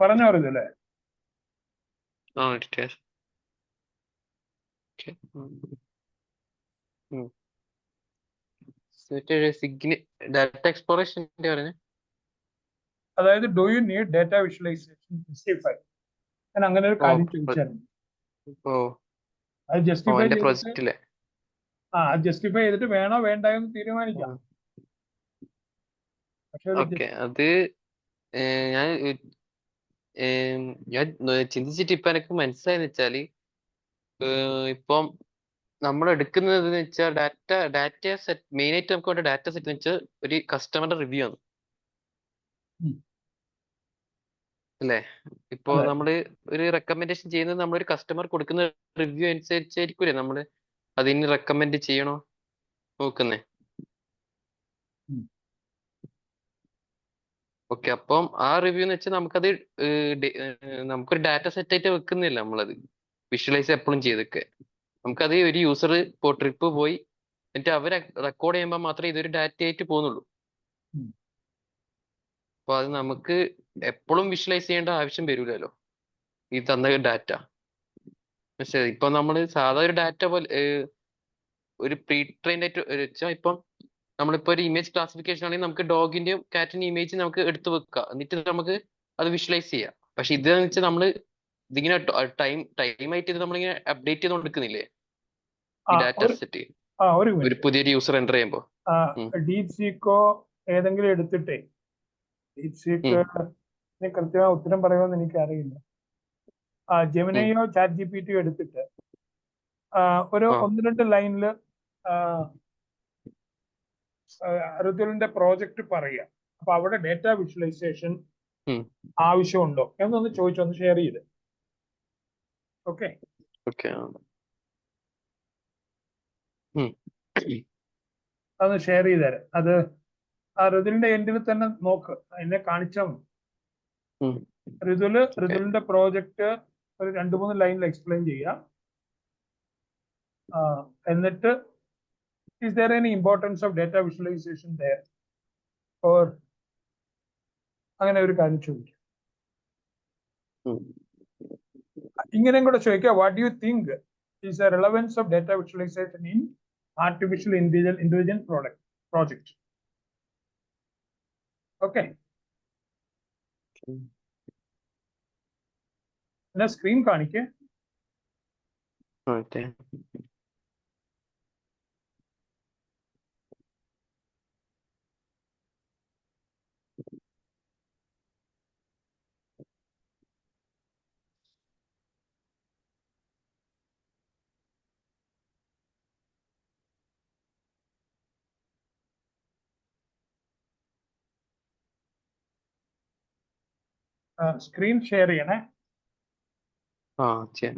പറഞ്ഞു അറിയില്ലേ? details. Okay. Data എക്സ്പ്ലോറേഷൻ്റെ പറഞ്ഞു. അതായത് do you need data visualisation justify? ഞാൻ അങ്ങനെ ഒരു ഓ കാര്യം ചോദിച്ചായിരുന്നു. ഓ അത് ജസ്റ്റിഫൈ എന്റെ ചെയ്തിട്ട് പ്രൊജക്റ്റിലെ ജസ്റ്റിഫൈ ചെയ്തിട്ട് വേണോ വേണ്ടായോ എന്ന് തീരുമാനിക്കാം. പക്ഷെ ഒരു ഓക്കെ. അത് ഞാൻ ഞാൻ ചിന്തിച്ചിട്ട് ഇപ്പൊ എനിക്ക് മനസ്സിലായെന്ന് വെച്ചാല്, ഇപ്പം നമ്മൾ എടുക്കുന്നത് വെച്ചാൽ ഡാറ്റ സെറ്റ് മെയിൻ ആയിട്ട് നമുക്ക് വേണ്ട ഡാറ്റ സെറ്റ് എന്ന് വെച്ചാൽ ഒരു കസ്റ്റമറുടെ റിവ്യൂ ആണ് അല്ലേ? ഇപ്പോ അതെ. നമ്മള് ഒരു റെക്കമെൻഡേഷൻ ചെയ്യുന്നത് നമ്മളൊരു കസ്റ്റമർ കൊടുക്കുന്ന റിവ്യൂ അനുസരിച്ചായിരിക്കൂലേ നമ്മള് അതിന് റെക്കമെൻഡ് ചെയ്യണോ നോക്കുന്നേ. ഓക്കെ. അപ്പം ആ റിവ്യൂ എന്ന് വെച്ചാൽ നമുക്കത് നമുക്കൊരു ഡാറ്റ സെറ്റ് ആയിട്ട് വെക്കുന്നില്ല നമ്മളത് വിഷ്വലൈസ് എപ്പോഴും ചെയ്തൊക്കെ. നമുക്കത് ഒരു യൂസർ ഇപ്പോൾ ട്രിപ്പ് പോയി എന്നിട്ട് അവർ റെക്കോർഡ് ചെയ്യുമ്പോൾ മാത്രമേ ഇതൊരു ഡാറ്റ ആയിട്ട് പോകുന്നുള്ളൂ. അപ്പൊ അത് നമുക്ക് എപ്പോഴും വിഷ്വലൈസ് ചെയ്യേണ്ട ആവശ്യം വരില്ലല്ലോ ഈ തന്ന ഡാറ്റ. പക്ഷേ ഇപ്പൊ നമ്മൾ സാധാ ഒരു ഡാറ്റ പോലെ ഒരു പ്രീ ട്രെയിൻഡ് ആയിട്ട് വെച്ചാൽ ഇപ്പം നമ്മളിപ്പോ ഒരു ഇമേജ് ക്ലാസിഫിക്കേഷൻ ആണെങ്കിൽ നമുക്ക് ഡോഗിന്റെയും കാറ്റിന്റെയും ഇമേജ് നമുക്ക് എടുത്ത് വെക്കാം, എന്നിട്ട് നമുക്ക് അത് വിഷ്വലൈസ് ചെയ്യാം. പക്ഷെ ഇതെന്ന് വെച്ചാൽ നമ്മൾ ഇതിങ്ങനെ ടൈമായിട്ട് ഇത് നമ്മളിങ്ങനെ അപ്ഡേറ്റ് ചെയ്തുകൊണ്ടിരിക്കുന്നില്ലേ ആ ഈ ഡാറ്റ ഒരു സെറ്റ് ഒരു ഒരു മിനിറ്റ്. പുതിയൊരു യൂസർ എൻ്റർ ചെയ്യുമ്പോൾ. ഡീപ് സീക്കോ ഏതെങ്കിലും എടുത്തിട്ടേ, ഡീപ് സീക്ക് കൃത്യമായ ഉത്തരം പറയുമെന്ന് എനിക്കറിയില്ല. ജെമിനയോ ചാറ്റ് ജി പി ടിയോ എടുത്തിട്ട് ഒരു ആ 1-2 ലൈനില് ഋതുലിന്റെ പ്രോജക്റ്റ് പറയുക. അപ്പൊ അവിടെ ഡേറ്റ വിഷ്വലൈസേഷൻ ആവശ്യമുണ്ടോ എന്നൊന്ന് ചോദിച്ചൊന്ന് ഷെയർ ചെയ്ത്. ഓക്കെ. ഓക്കെ. അതൊന്ന് ഷെയർ ചെയ്ത് തരാം. അത് ആ ഋതുലിന്റെ എൻഡിൽ തന്നെ നോക്ക്, എന്നെ കാണിച്ചാൽ മതി. ഋതുലിന്റെ പ്രോജക്റ്റ് ഒരു 2-3 ലൈനിൽ എക്സ്പ്ലെയിൻ ചെയ്യാം. എന്നിട്ട് is there any importance of data visualization there or അങ്ങനെ ഒരു കാര്യം ചോദിക്കാം. ഇങ്ങനെയും കൂടെ ചോദിക്കാം, what do you think is the relevance of data visualization in artificial intelligence project? Okay. എന്നാ സ്ക്രീൻ കാണിക്കേ. ഓക്കെ. സ്ക്രീൻ ഷെയർ ചെയ്യണേ. ചെയ്യാം.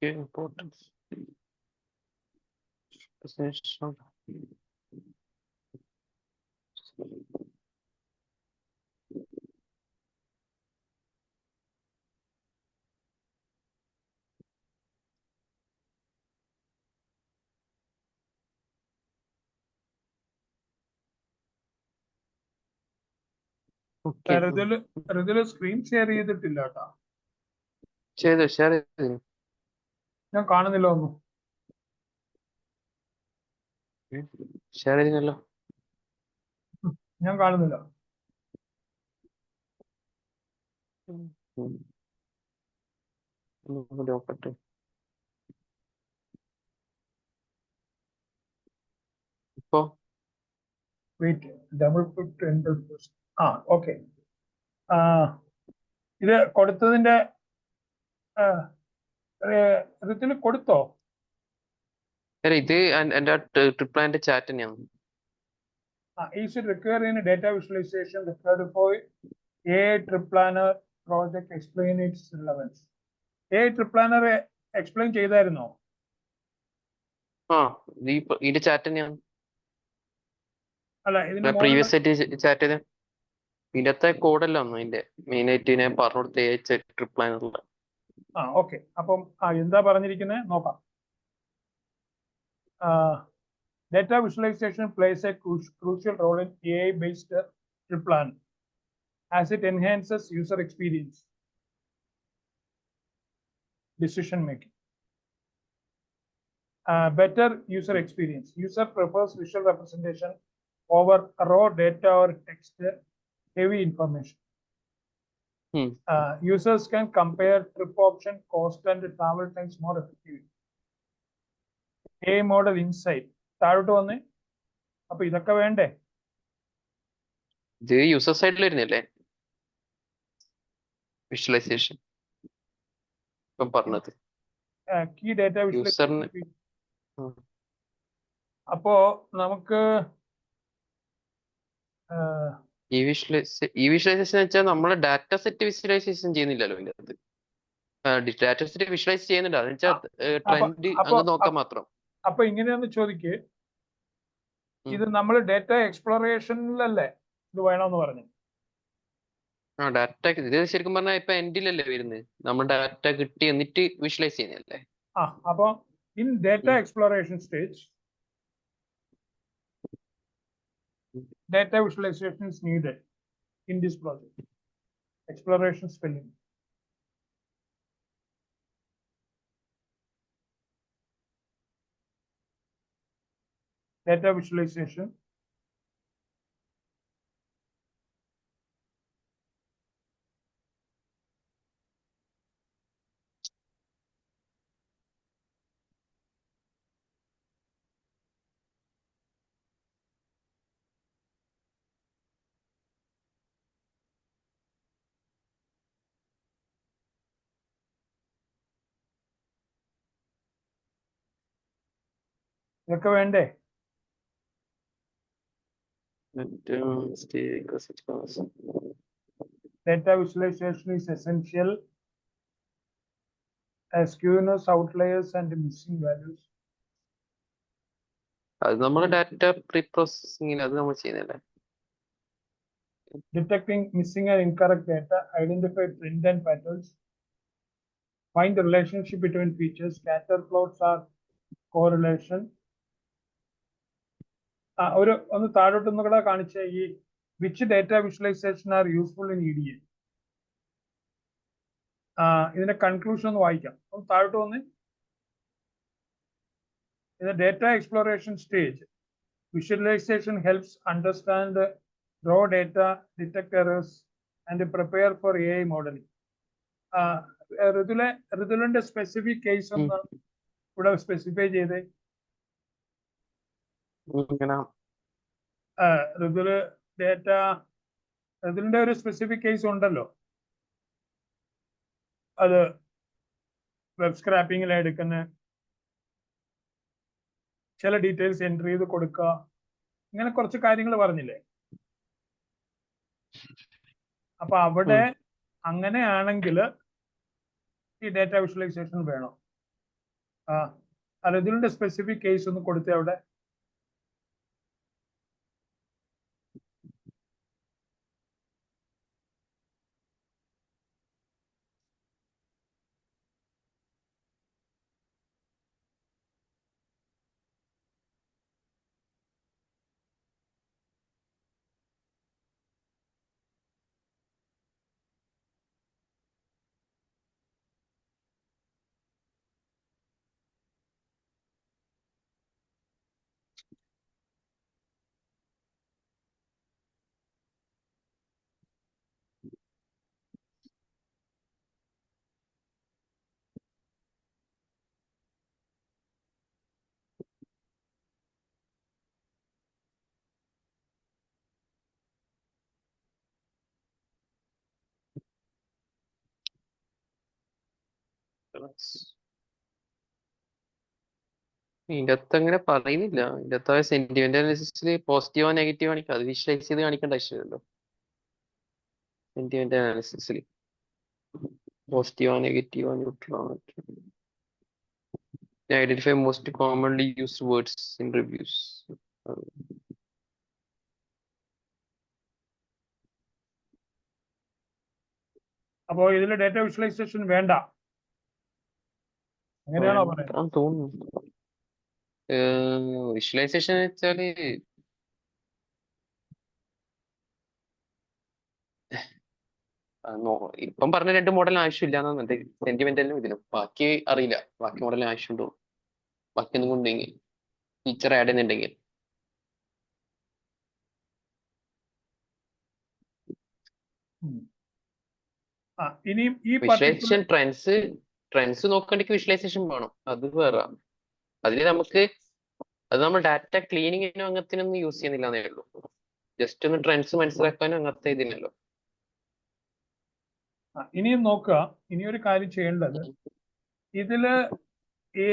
Importance. ഋതുല് സ്ക്രീൻ ഷെയർ ചെയ്തിട്ടില്ല കേട്ടോ. ഷെയർ ഞാൻ കാണുന്നില്ല ഒന്നും. ചെയ്തല്ലോ. ഞാൻ കാണുന്നില്ല. ഉം. ഒന്നുകൂടി നോക്കട്ടെ. ഇപ്പൊ Wait, double put enter first. Okay. ഇത് കൊടുത്തതിന്റെ ഇതിൽ കൊടുത്തോ? അല്ല, ഇത് എന്റെ ട്രിപ്ലാന്റെ ചാറ്റ് തന്നെയാണ്. Is it required in data visualization required for AI trip planner project explain its relevance? AI trip planner explain ചെയ്തായിരുന്നോ? ഇതിന്റെ ചാറ്റ് തന്നെയാണ്. അല്ല, ഇതിന്റെ പ്രീവിയസ് ആയിട്ട് ചാറ്റ് ചെയ്ത് ഇതിന്റെ കോഡല്ല ഒന്നും ഇതിന്റെ മെയിൻ ആയിട്ട് ഞാൻ പറഞ്ഞു കൊടുത്ത ട്രിപ്പ് പ്ലാനറിൽ. ഓക്കെ. അപ്പം എന്താ പറഞ്ഞിരിക്കുന്നത് നോക്കാം. Data visualization plays a crucial role in AI-based trip plan as it enhances user experience, decision making. Better user experience. User prefers visual representation over raw data or text heavy information. Users can compare trip option, cost, and travel times more effectively. AI model insight. താഴോട്ട് വന്നേ. അപ്പൊ ഇതൊക്കെ വേണ്ടേ? ഇത് user സൈഡിൽ വരുന്നില്ലേ visualisation ഇപ്പം പറഞ്ഞത്? കീ ഡാറ്റ യൂസറിന് അപ്പോ നമുക്ക് ഈ വിഷ്വലൈസേഷൻ വെച്ചാൽ നമ്മള് ഡാറ്റ സെറ്റ് വിഷ്വലൈസേഷൻ ചെയ്യുന്നില്ലല്ലോ ഇതിന്റെ അകത്ത്. ഡാറ്റ സെറ്റ് വിഷ്വലൈസ് ചെയ്യുന്നുണ്ട്, അതെന്ന് വെച്ചാൽ ട്രെൻഡ് അങ്ങ് നോക്കാൻ മാത്രം. അപ്പൊ ഇങ്ങനെയൊന്ന് ചോദിക്ക്, ഇത് നമ്മൾ ഡാറ്റ എക്സ്പ്ലോറേഷനിലല്ലേ ഇത് വേണമെന്ന് പറഞ്ഞു? ഡാറ്റ ഇത് ശരിക്കും പറഞ്ഞാൽ ഇപ്പൊ എൻഡിലല്ലേ വരുന്നത്, നമ്മൾ ഡാറ്റ കിട്ടി എന്നിട്ട് വിഷ്വലൈസ് ചെയ്യുന്നല്ലേ. അപ്പൊ in data exploration stage data visualization is needed in this project. Exploration spelling. Data visualization. ഇതൊക്കെ വേണ്ടേ? Data visualization is essential as skewness, outliers, and missing values. അത് നമ്മൾ ഡാറ്റ പ്രീ പ്രോസസിംഗ് അത് നമ്മൾ ചെയ്യുന്നില്ലേ. Detecting missing and incorrect data, identify trend and patterns, find the relationship between features, scatter plots are correlation. ഒന്ന് താഴോട്ടൊന്നും കൂടെ കാണിച്ച ഈ which data visualization are useful in EDA. ഇതിന്റെ കൺക്ലൂഷൻ ഒന്ന് വായിക്കാം. ഒന്ന് താഴോട്ട് വന്ന്. In the data exploration stage, visualization helps understand raw data, detect errors, and prepare for AI modeling. ഋതുലിന്റെ സ്പെസിഫിക് കേസ് ഒന്ന് ഇവിടെ സ്പെസിഫൈ ചെയ്തേ. ഋതുലിന്റെ ഒരു സ്പെസിഫിക് കേസ് ഉണ്ടല്ലോ, അത് വെബ് സ്ക്രാപ്പിംഗിൽ എടുക്കുന്ന ചില ഡീറ്റെയിൽസ് എൻറ്റർ ചെയ്ത് കൊടുക്കുക, ഇങ്ങനെ കുറച്ച് കാര്യങ്ങൾ പറഞ്ഞില്ലേ. അപ്പൊ അവിടെ അങ്ങനെയാണെങ്കിൽ ഈ ഡാറ്റ വിഷ്വലൈസേഷൻ വേണം. ഇതിന്റെ സ്പെസിഫിക് കേസ് ഒന്ന് കൊടുത്തേ അവിടെ. ഇതിന്റെ അകത്ത് അങ്ങനെ പറയുന്നില്ല. ഇതിന്റെ അകത്ത് സെന്റിമെന്റ് അനാലിസിസിൽ പോസിറ്റീവോ നെഗറ്റീവ് കാണിക്കാം, അത് വിഷ്വലൈസ് ചെയ്ത് കാണിക്കേണ്ട ആവശ്യമില്ലല്ലോ. സെന്റിമെന്റ് അനാലിസിസിൽ പോസിറ്റീവോ നെഗറ്റീവോ ന്യൂട്രലോ identify most commonly used words in reviews. അപ്പോ ഇതിൽ ഡാറ്റ വിഷ്വലൈസേഷൻ വേണ്ട, അങ്ങനെയാണോ പറയുന്നത്? തോന്നുന്നു വിഷ്വലൈസേഷൻ വെച്ചാല് ഇപ്പം പറഞ്ഞ രണ്ട് മോഡലിന് ആവശ്യമില്ല സെന്റിമെന്റലിനും ഇതിനും. ബാക്കി അറിയില്ല, ബാക്കി മോഡലിന് ആവശ്യമുണ്ടോ, ബാക്കി ഒന്നും കൊണ്ടെങ്കിൽ ഫീച്ചർ ആഡ് ചെയ്യുന്നുണ്ടെങ്കിൽ. ഇനിയും ഈ വിഷ്വലൈസേഷൻ ട്രെൻഡ്സ് നോക്കണ്ടെങ്കിൽ വിഷ്വലൈസേഷൻ വേണം, അത് വേറെ. അതിന് നമുക്ക് അത് നമ്മൾ ഡാറ്റ ക്ലീനിങ്ങിനും അങ്ങനത്തിനൊന്നും യൂസ് ചെയ്യുന്നില്ലെന്നേ ഉള്ളൂ. ജസ്റ്റ് ഒന്ന് ട്രെൻഡ്സ് മനസ്സിലാക്കാനും അങ്ങനത്തെ ഇതിനല്ലോ. ഇനിയും നോക്കുക, ഇനിയൊരു കാര്യം ചെയ്യേണ്ടത്, ഇതില് എ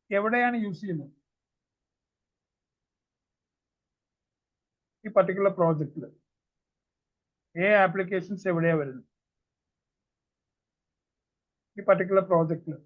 എവിടെയാണ് യൂസ് ചെയ്യുന്നത് ഈ പർട്ടിക്കുലർ പ്രോജക്റ്റില്? എ ആപ്ലിക്കേഷൻസ് എവിടെയാ വരുന്നത് ഈ പർട്ടിക്കുലർ പ്രോജക്റ്റില്?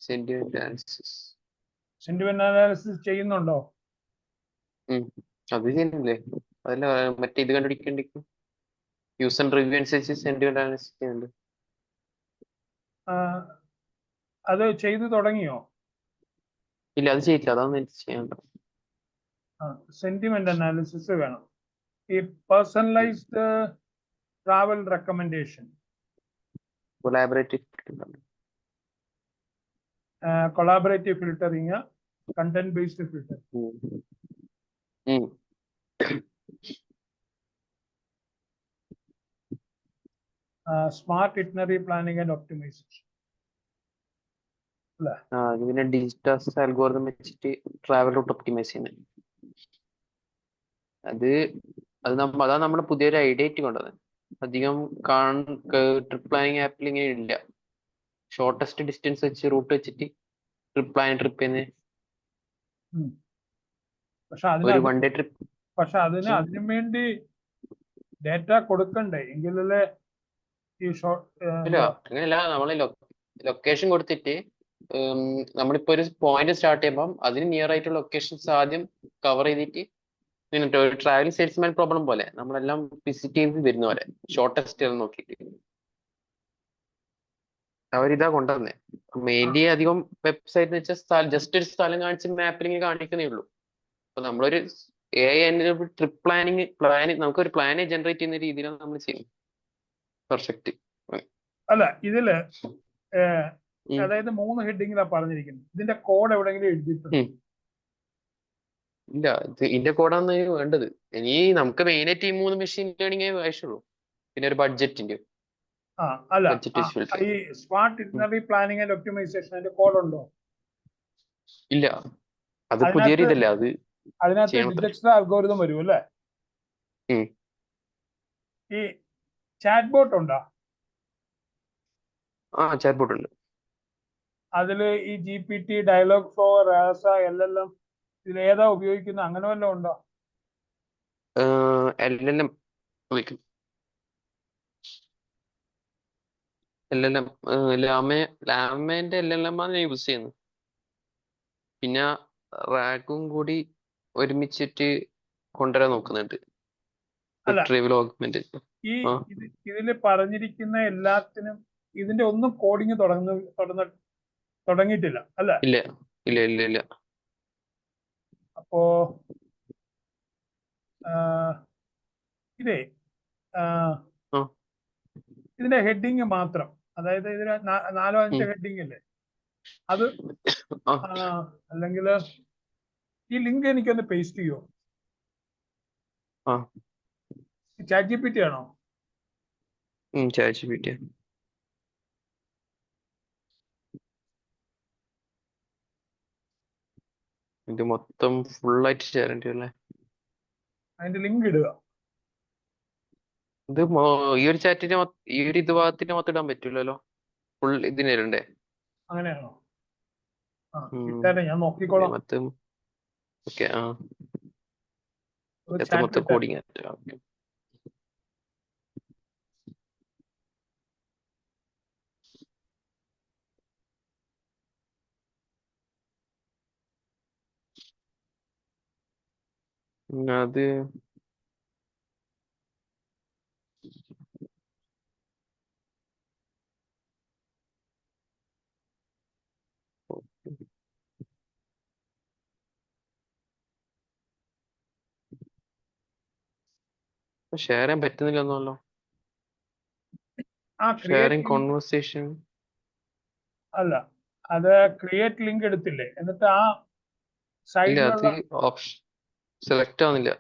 സെന്റിമെന്റ് അനാലിസിസ് സെന്റിമെന്റ് അനാലിസിസ് ചെയ്യുന്നുണ്ടോ? അത് ചെയ്യുന്നില്ലേ? അതല്ല മറ്റേ ഇത് കണ്ടുപിടിക്കേണ്ടി യൂസർ റിവ്യൂ അനുസരിച്ച് സെന്റിമെന്റ് അനാലിസിസ് ചെയ്യുന്നുണ്ട്. അത് ചെയ്തു തുടങ്ങിയോ? ഇല്ല, അത് ചെയ്തില്ല, അതാണ് എനിക്ക് ചെയ്യേണ്ടത്. സെന്റിമെന്റ് അനാലിസിസ് വേണം. ഈ personalised travel recommendation, collaborative filtering, content based filter, smart itinerary planning and optimisation. പിന്നെ ഡിജിറ്റൽ അൽഗോരിതം വെച്ചിട്ട് ട്രാവൽ റൂട്ട് ഒപ്റ്റിമൈസ് ചെയ്യുന്നത്. അതാണ് നമ്മുടെ പുതിയൊരു ഐഡിയ ആയിട്ട് കൊണ്ടത്. അധികം ട്രിപ്പ് പ്ലാനിങ് ആപ്പിൽ ഇങ്ങനെ ഇല്ല. ഷോർട്ടസ്റ്റ് ഡിസ്റ്റൻസ് വെച്ച് റൂട്ട് വെച്ചിട്ട് ട്രിപ്പ് ചെയ്യുന്നത്. ഒരു വൺ ഡേ ട്രിപ്പ്. പക്ഷെ അതിനും വേണ്ടി ഡേറ്റ കൊടുക്കണ്ടേ? എങ്കിലല്ലേ ഈ അങ്ങനെയല്ല, നമ്മള് ലൊക്കേഷൻ കൊടുത്തിട്ട് നമ്മളിപ്പോ ഒരു പോയിന്റ് സ്റ്റാർട്ട് ചെയ്യുമ്പോൾ അതിന് നിയർ ആയിട്ടുള്ള ലൊക്കേഷൻസ് ആദ്യം കവർ ചെയ്തിട്ട് ഒരു ട്രാവലിംഗ് സെയിൽസ്മാൻ പ്രോബ്ലം പോലെ നമ്മളെല്ലാം വിസിറ്റ് ചെയ്ത് വരുന്ന പോലെ ഷോർട്ടസ്റ്റ് നോക്കിയിട്ട് അവരിതാ കൊണ്ടുവന്നേ. മെയിൻലി അധികം വെബ്സൈറ്റ് എന്ന് വെച്ചാൽ ജസ്റ്റ് ഒരു സ്ഥലം കാണിച്ച് മാപ്പിൽ ഇങ്ങനെ കാണിക്കുന്നേ ഉള്ളൂ. അപ്പൊ നമ്മളൊരു ട്രിപ്പ് പ്ലാനിങ് നമുക്കൊരു പ്ലാനെ ജനറേറ്റ് ചെയ്യുന്ന രീതിയിലാണ് നമ്മൾ ചെയ്യുന്നത്. പെർഫെക്റ്റ്. അല്ല, ഇതില് അതായത് 3 ഹെഡിങ്ങിലാണ് പറഞ്ഞിരിക്കുന്നത്. ഇതിന്റെ കോഡ് എവിടെയെങ്കിലും എഴുതിയിട്ടുണ്ട്? ഇല്ല, ഇതിന്റെ കോഡാണ് വേണ്ടത്. ഇനി നമുക്ക് മെയിനായിട്ട് ഈ 3 മെഷീൻ ലേണിംഗേ ആവശ്യമുള്ളൂ, പിന്നെ ഒരു ബഡ്ജറ്റിന്റെ. അല്ല, ഈ smart itinerary planning and optimisation അതിന്റെ കോഡ് ഉണ്ടോ? ഇല്ല, അത് പുതിയ രീതിയല്ലേ. അതിനകത്ത് ഡിജക്സ്ട്രാ അൽഗോരിതം വരും അല്ലേ? ഈ ചാറ്റ് ബോട്ട് ഉണ്ടോ? ചാറ്റ് ബോട്ട് ഉണ്ട്. അതില് ഈ GPT, dialogue flow, Rasa, LLM ഇതിൽ ഏതാ ഉപയോഗിക്കുന്നത്? അങ്ങനെ വല്ലതും ഉണ്ടോ? LLM ലാമേന്റെ LLM ആണ് ഞാൻ യൂസ് ചെയ്യുന്നത്. പിന്നെ റാഗും കൂടി ഒരുമിച്ചിട്ട് കൊണ്ടുവരാൻ നോക്കുന്നുണ്ട്. ഈ ഇതില് പറഞ്ഞിരിക്കുന്ന എല്ലാത്തിനും ഇതിന്റെ ഒന്നും കോഡിങ് തുടങ്ങിയിട്ടില്ല അല്ലേ? ഇല്ല ഇല്ല ഇല്ല ഇല്ല. അപ്പോ ഇതേ ഇതിന്റെ ഹെഡിങ് മാത്രം, അതായത് ഇതിന് 4-5 ഹെഡിങ് അല്ലേ? അത് ആ അല്ലെങ്കിൽ ഈ ലിങ്ക് എനിക്കൊന്ന് പേസ്റ്റ് ചെയ്യോ? ആ ചാറ്റ് GPT ആണോ? ChatGPT. ഇത് മൊത്തം ഫുള്ളായിട്ട് ഷെയർ ചെയ്യേണ്ടി അല്ലേ? അതിന്റെ ലിങ്ക് ഇടുക. ഇത് ഈ ഒരു ചാറ്റിന് ഈ ഒരു ഇത് ഭാഗത്തിന് മൊത്തം ഇടാൻ പറ്റൂലല്ലോ, ഫുൾ ഇതിന് ഇടണ്ടേ? അങ്ങനെയാണോ? ഉം. ഇട്ടേ, ഞാൻ നോക്കിക്കോളാം. മൊത്തം ഓക്കെ. ആ ഒരു എത്ര ചാറ്റ് മൊത്തം ഇട്ടേ. Coding okay. അത് ഷെയർ ചെയ്യാൻ പറ്റുന്നില്ലെന്നല്ലോ. ഷെയറിംഗ് കോൺവെർസേഷൻ അല്ല, അത് ക്രിയേറ്റ് ലിങ്ക് എടുത്തില്ലേ, എന്നിട്ട് ആ ഇല്ല, അത് സൈഡിലുള്ള ഓപ്ഷൻ സെലക്ട് ആവുന്നില്ല.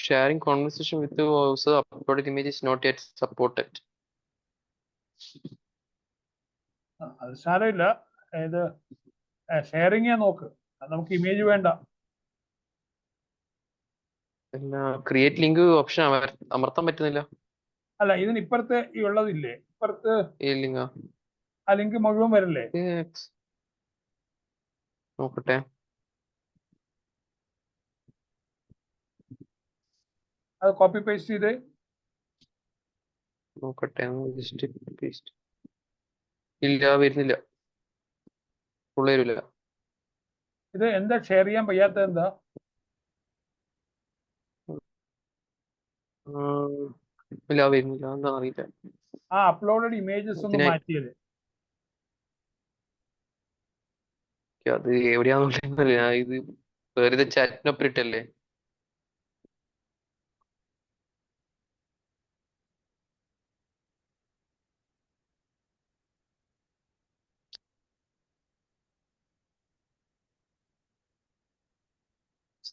Sharing conversation with voice uploaded image is not yet supported. അത് സാരമില്ല. ഇത് ഷെയറിംഗ് നോക്ക്, അത് നമുക്ക് ഇമേജ് വേണ്ട. പിന്നെ ക്രിയേറ്റ് ലിങ്ക് ഓപ്ഷൻ അമർത്താൻ പറ്റുന്നില്ല. അല്ല, ഇതിന് ഇപ്പുറത്ത് ഈ ഉള്ളതില്ലേ, ഇപ്പുറത്ത് ഈ ലിങ്ക ആ ലിങ്ക് മുഴുവൻ വരില്ലേ? നോക്കട്ടെ. അത് കോപ്പി പേസ്റ്റ് ചെയ്ത് നോക്കട്ടെ, ജസ്റ്റ് പേസ്റ്റ്. ഇല്ല, വരുന്നില്ല, ഫുൾ വരില്ല. ഇത് എന്താ ഷെയർ ചെയ്യാൻ വയ്യാത്തത്? എന്താ? ഇല്ല, വരുന്നില്ല, എന്താ അറിയില്ല. ആ അപ്ലോഡഡ് ഇമേജസ് ഒന്ന് മാറ്റിയത്. അത് എവിടെയാണെന്നില്ല, ഞാൻ ഇത് വെറുതെ ചാറ്റിനൊപ്പം ഇട്ടല്ലേ.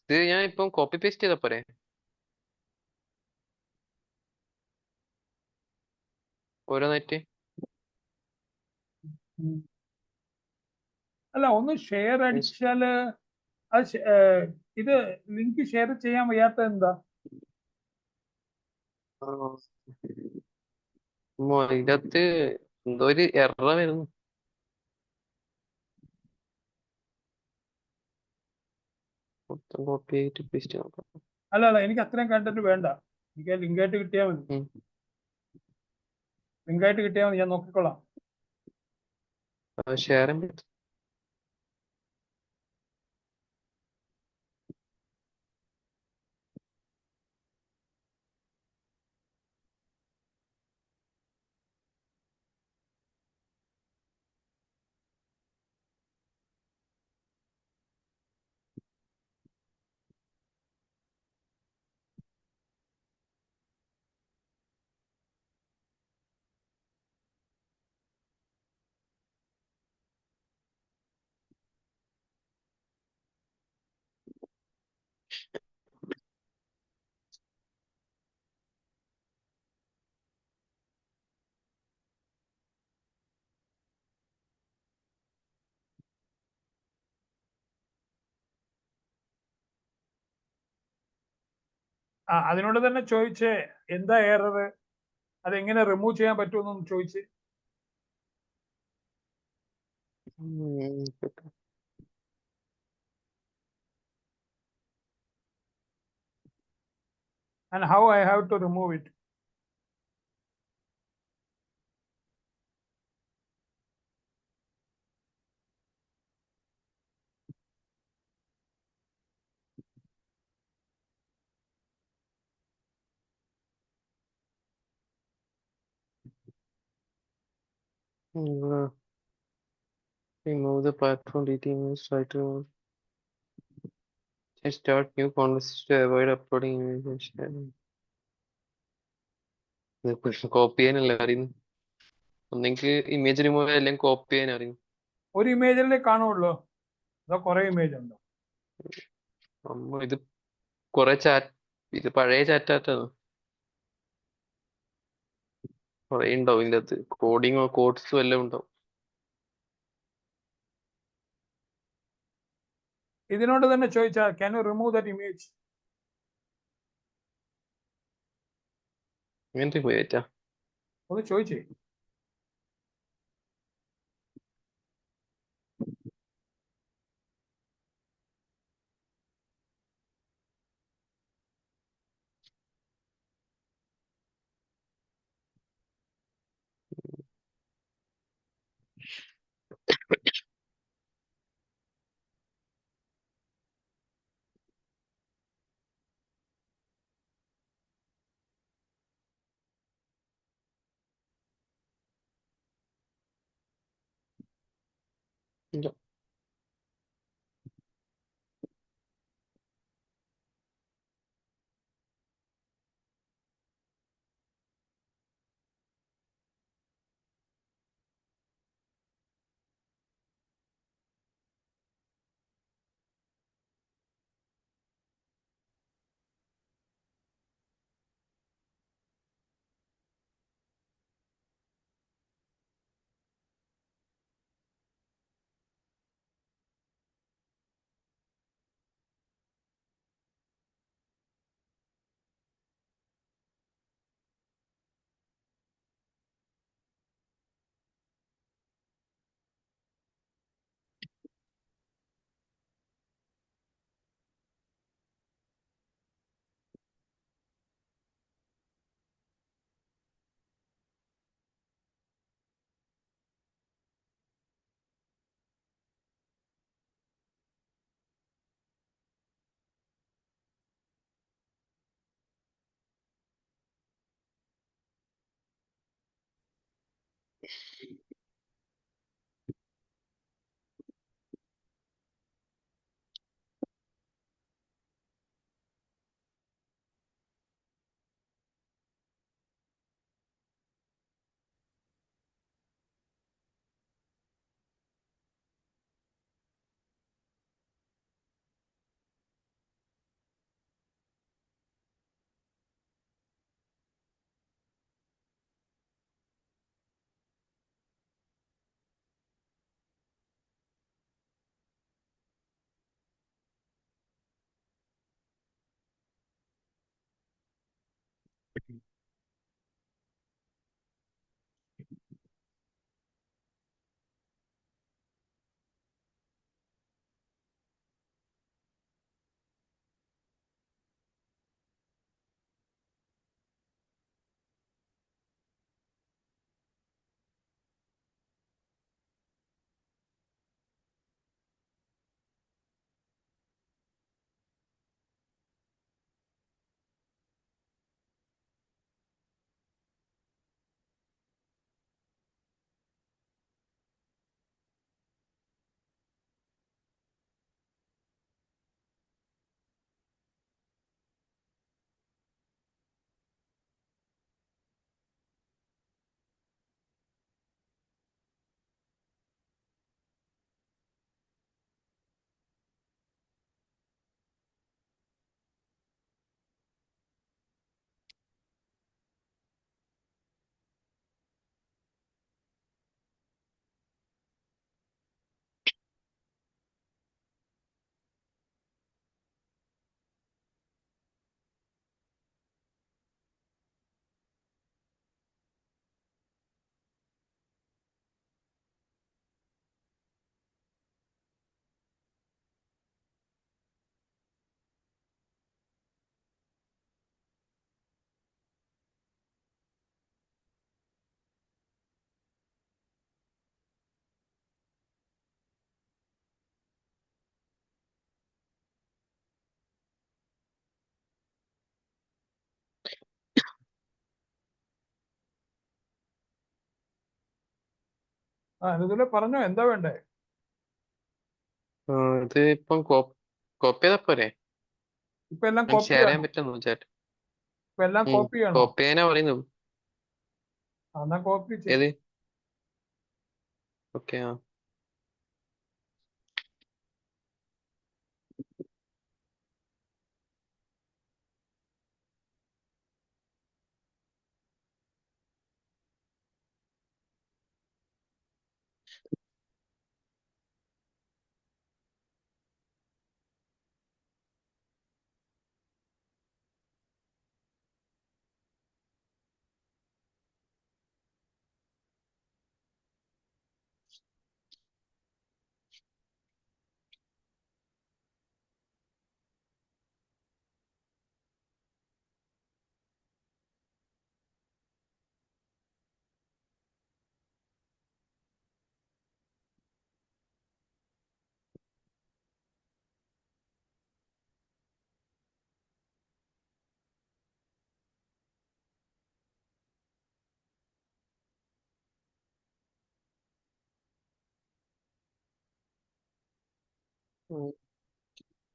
ഇത് ഞാൻ ഇപ്പം കോപ്പി പേസ്റ്റ് ചെയ്ത പോരെ? ഓരോന്നായിട്ട്. അല്ല, ഒന്ന് ഷെയർ അടിച്ചാല് അത് ഇത് ലിങ്ക് ഷെയർ ചെയ്യാൻ വയ്യാത്തത് എന്താ? ഇതിന്റെ അകത്ത് എന്തോ ഒരു എറർ വരുന്നു. മൊത്തം കോപ്പി ആയിട്ട് പേസ്റ്റ് നോക്കാം. അല്ല, എനിക്ക് അത്രയും കണ്ടന്റ് വേണ്ട. എനിക്ക് ലിങ്കായിട്ട് കിട്ടിയാൽ മതി. ലിങ്കായിട്ട് കിട്ടിയാൽ മതി, ഞാൻ നോക്കിക്കോളാം. ഷെയർ ചെയ്യാൻ പറ്റും. അതിനോട് തന്നെ ചോദിച്ചേ, എന്താ എറർ, അതെങ്ങനെ റിമൂവ് ചെയ്യാൻ പറ്റുമെന്നൊന്ന് ചോദിച്ച്. And how I have to remove it. Remove the platform details, try to start new conversation to avoid uploading images. Copy ചെയ്യാനല്ലേ അറിയുന്നു. ഒന്നെങ്കിൽ ഇമേജ് റിമൂവ് അല്ലെങ്കിൽ കോപ്പി ചെയ്യാൻ അറിയുന്നു. ഒരു ഇമേജിലേ കാണുള്ളൂ, അതോ കുറെ ഇമേജ് ഉണ്ടോ? ഇത് കുറെ ചാറ്റ്, ഇത് പഴയ ചാറ്റാണ്, കുറെ ഉണ്ടാവും ഇതിന്റെ അകത്ത്. കോഡിങ്ങോ കോഡ്സും എല്ലാം ഉണ്ടാവും. ഇതിനോട് തന്നെ ചോദിച്ചാൽ can you remove that image? ഇങ്ങനത്തെ പോയിട്ടാ. ഒന്ന് ചോദിച്ചേ. ഇല്ല. ഇതില് പറഞ്ഞോ, എന്താ വേണ്ടേ? ഇത് ഇപ്പം കോപ്പി ചെയ്താ പോരെ? ഇപ്പൊ എല്ലാം ഞാൻ കോപ്പി ഷെയർ ചെയ്യാൻ ചെയ്യണം. പറ്റുന്നു ചാറ്റ്. ഇപ്പൊ എല്ലാം കോപ്പി ചെയ്യണോ? കോപ്പി ചെയ്യാനാ പറയുന്നു. എന്നാ കോപ്പി ചെയ്യും. ഏത്? ഓക്കെ. ആ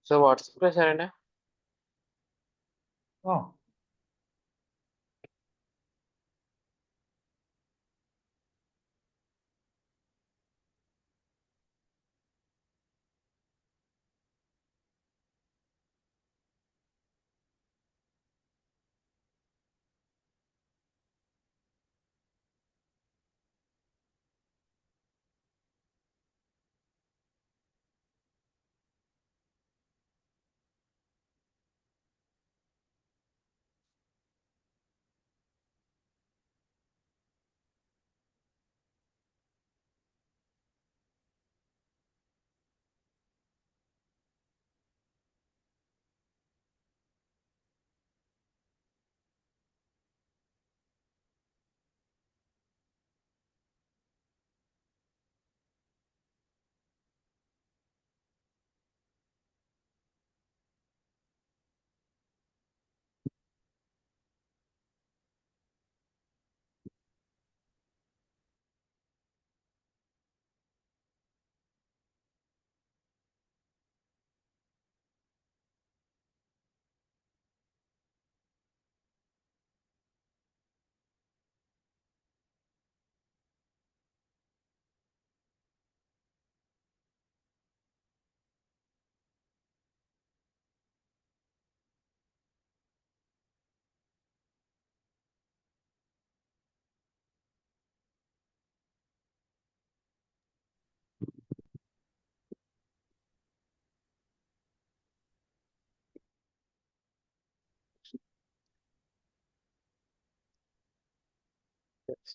സോ വാട്സപ്പിൽ സാറേ. ആ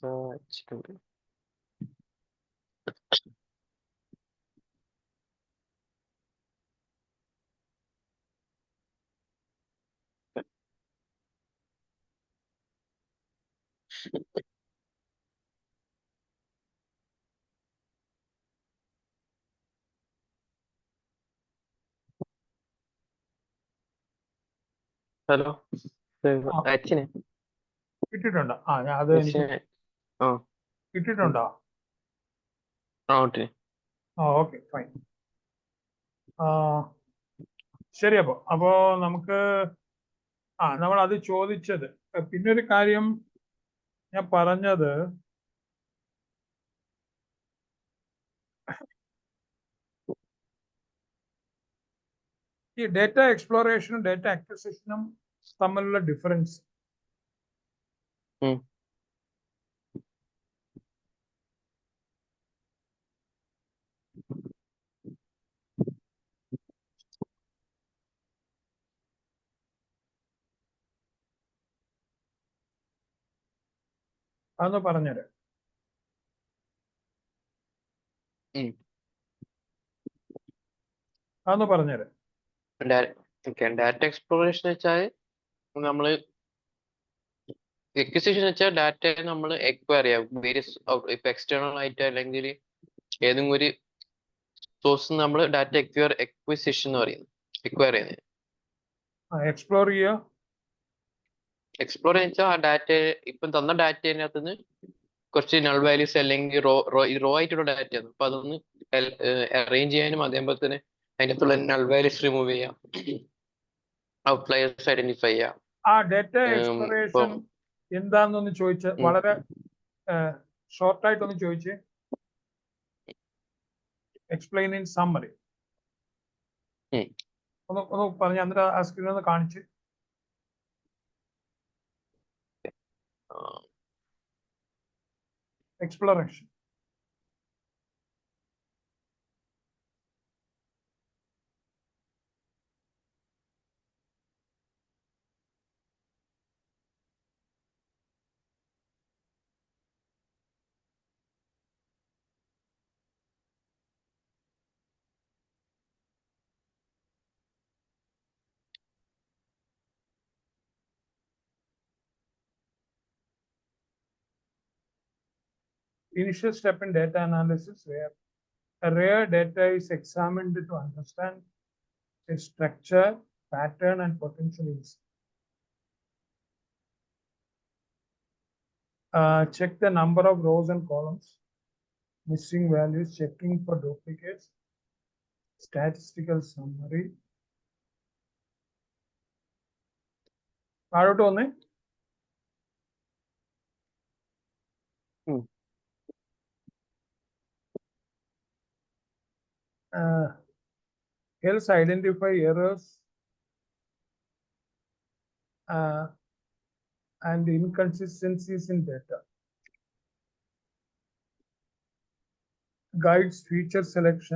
അയച്ചിട്ടുണ്ട്. ഹലോ ആ, അയച്ചിനെ. കിട്ടിയിട്ടുണ്ടോ? ആ ഞാൻ അത് എനിക്ക് ആ കിട്ടിയിട്ടുണ്ടോ? ആ ഓക്കെ. ആ ഓക്കെ ഫൈൻ. ശരി. അപ്പോ നമുക്ക് നമ്മൾ അത് ചോദിച്ചത്. പിന്നെ ഒരു കാര്യം ഞാൻ പറഞ്ഞത്, ഈ ഡേറ്റ എക്സ്പ്ലോറേഷനും ഡേറ്റ അക്വിസിഷനും തമ്മിലുള്ള ഡിഫറൻസ്. അതൊന്ന് പറഞ്ഞുതരാം. അതൊന്ന് പറഞ്ഞുതരാം. ഡാറ്റ എക്സ്പ്ലോറേഷൻ വെച്ചാൽ നമ്മള് എക്വിസിഷൻ വെച്ചാൽ ഡാറ്റ നമ്മൾ എക്വയർ ചെയ്യാം. വേരിയസ് ഇപ്പൊ എക്സ്റ്റേണൽ ആയിട്ട് അല്ലെങ്കിൽ ഏതെങ്കിലും ഒരു സോഴ്സ് നമ്മൾ ഡാറ്റ എക്വിസിഷൻ എന്ന് പറയുന്നത്, എക്വയർ ചെയ്യുന്നത്. എക്സ്പ്ലോർ ചെയ്യുക. എക്സ്പ്ലോർ വെച്ചാൽ ആ ഡാറ്റ ഇപ്പം തന്ന ഡാറ്റേനകത്ത് നിന്ന് കുറച്ച് നൾ വാല്യൂസ് അല്ലെങ്കിൽ റോ ആയിട്ടുള്ള ഡാറ്റ ആണ്. അപ്പൊ അതൊന്ന് അറേഞ്ച് ചെയ്യാനും അതേപോലെ തന്നെ അതിനകത്തുള്ള നൾ വാല്യൂസ് റിമൂവ് ചെയ്യാം, ഔട്ട്ലയേഴ്സ് ഐഡന്റിഫൈ ചെയ്യാം. ആ ഡേറ്റ എക്സ്പ്ലോറേഷൻ എന്താന്നൊന്ന് ചോദിച്ച വളരെ ഷോർട്ടായിട്ട് ഒന്ന് ചോദിച്ചേ. Explain in summary. ഉം. ഒന്ന് പറഞ്ഞ എന്നിട്ട് ആ സ്ക്രീൻ ഒന്ന് കാണിച്ച്. Exploration. Initial step in data analysis where a rare data is examined to understand its structure, pattern, and potential insight. Check the number of rows and columns, missing values, checking for duplicates, statistical summary. താഴോട്ട് വന്നേ. Helps identify errors and inconsistencies in data. Guides feature selection,